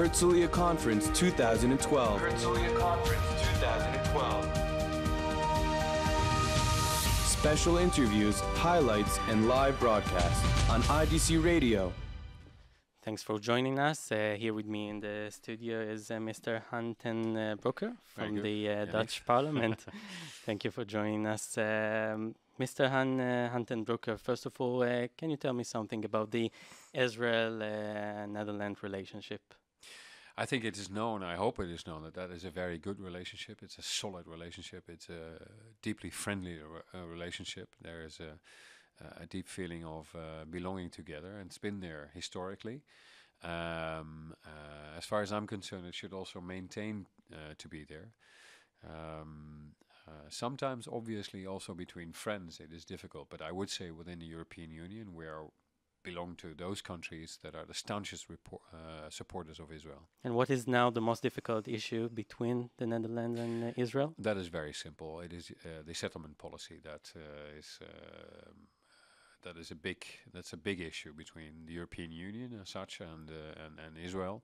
Herzliya-Conference 2012. Herzliya-Conference 2012. Special interviews, highlights, and live broadcasts on IDC-Radio. Thanks for joining us. Here with me in the studio is Mr. Han-Ten-Broeke from the Dutch Parliament. Thank you for joining us. Mr. Han-Ten-Broeke, first of all, can you tell me something about the Israel-Netherlands relationship? I think it is known, I hope it is known, that is a very good relationship. It's a solid relationship. It's a deeply friendly relationship. There is a deep feeling of belonging together, and it's been there historically. As far as I'm concerned, it should also maintain to be there. Sometimes, obviously, also between friends, it is difficult. But I would say within the European Union, we belong to those countries that are the staunchest supporters of Israel. And what is now the most difficult issue between the Netherlands and Israel? That is very simple. It is the settlement policy that's a big issue between the European Union as such and Israel.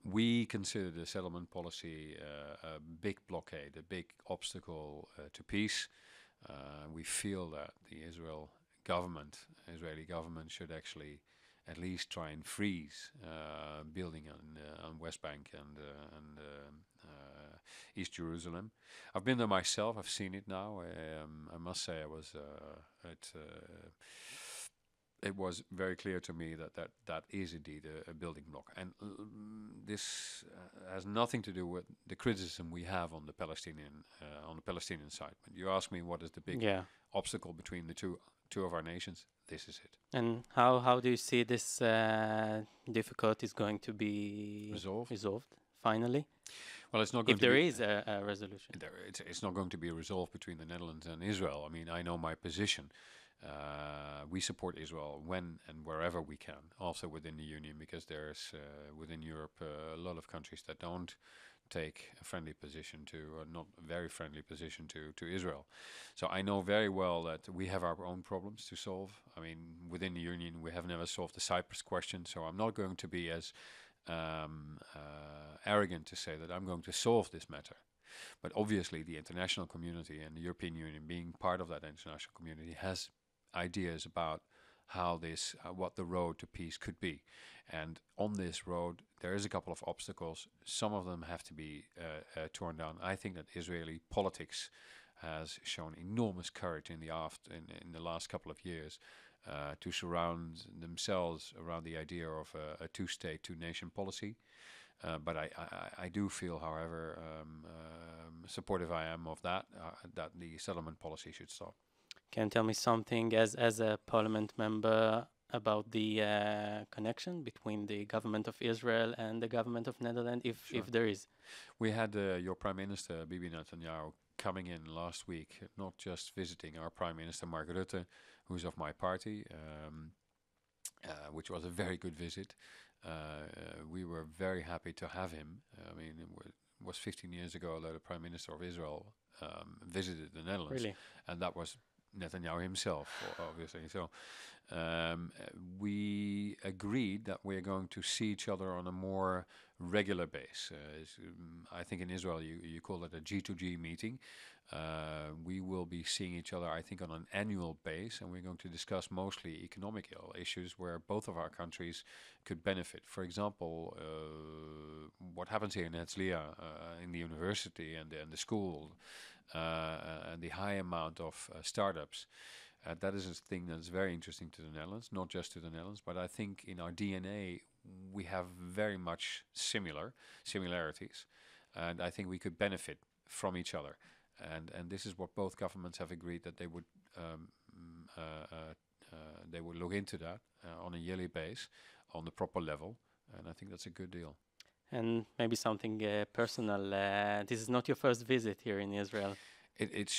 We consider the settlement policy a big blockade, a big obstacle to peace. We feel that the Israeli government should actually at least try and freeze building on West Bank and East Jerusalem. I've been there myself. I've seen it now. I must say it was very clear to me that is indeed a building block. And this has nothing to do with the criticism we have on the Palestinian side. But you ask me what is the big obstacle between the two of our nations. This is it. And how do you see this difficulties going to be resolved finally? Well, it's not going if there is a resolution. It's not going to be resolved between the Netherlands and Israel. I mean, I know my position. We support Israel when and wherever we can, also within the Union, because there's within Europe a lot of countries that don't take a friendly position not a very friendly position to Israel. So I know very well that we have our own problems to solve. I mean, within the Union, we have never solved the Cyprus question, so I'm not going to be as arrogant to say that I'm going to solve this matter. But obviously, the international community and the European Union, being part of that international community, has ideas about what the road to peace could be. And on this road, there is a couple of obstacles. Some of them have to be torn down. I think that Israeli politics has shown enormous courage in the last couple of years to surround themselves around the idea of a two-state, two-nation policy. But I do feel, however, supportive I am of that the settlement policy should stop. Can you tell me something as a parliament member about the connection between the government of Israel and the government of Netherlands, if there is? We had your Prime Minister, Bibi Netanyahu, coming in last week, not just visiting our Prime Minister, Mark Rutte, who's of my party, which was a very good visit. We were very happy to have him. I mean, it was 15 years ago that the Prime Minister of Israel visited the Netherlands. Really? And that was Netanyahu himself, obviously. So we agreed that we're going to see each other on a more regular basis. I think in Israel you call it a G2G meeting. We will be seeing each other, I think, on an annual basis, and we're going to discuss mostly economic issues where both of our countries could benefit. For example, what happens here in Herzliya, in the university and the school, and the high amount of startups. That is a thing that's very interesting to the Netherlands, not just to the Netherlands, but I think in our DNA we have very much similarities, and I think we could benefit from each other. And this is what both governments have agreed, that they would look into that on a yearly basis, on the proper level, and I think that's a good deal. And maybe something personal. This is not your first visit here in Israel. It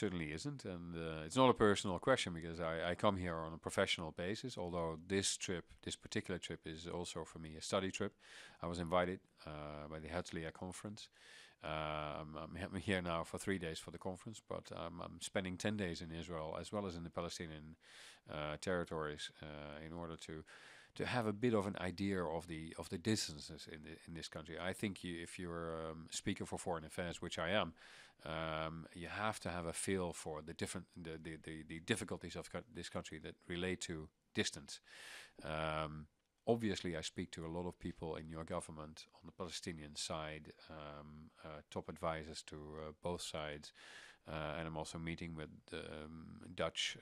certainly isn't, and it's not a personal question because I come here on a professional basis. Although this particular trip, is also for me a study trip. I was invited by the Herzliya-Conference. I'm here now for 3 days for the conference, but I'm spending 10 days in Israel as well as in the Palestinian territories in order to to have a bit of an idea of the distances in this country. I think if you're speaker for foreign affairs, which I am, you have to have a feel for the difficulties of this country that relate to distance. Obviously, I speak to a lot of people in your government on the Palestinian side, top advisors to both sides, and I'm also meeting with Dutch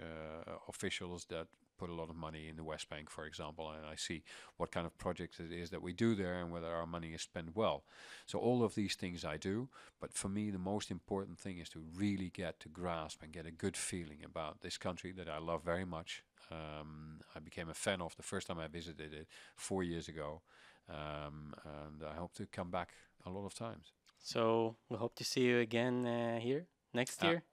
officials that put a lot of money in the West Bank, for example, and I see what kind of projects it is that we do there and whether our money is spent well. So all of these things I do, but for me the most important thing is to really get to grasp and get a good feeling about this country that I love very much. I became a fan of the first time I visited it 4 years ago, and I hope to come back a lot of times. So we hope to see you again here next year.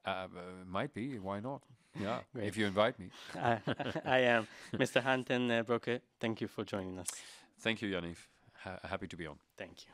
Might be, why not? Yeah, Great. if you invite me. I am. Mr. Han-Ten-Broeke, thank you for joining us. Thank you, Yaniv. Happy to be on. Thank you.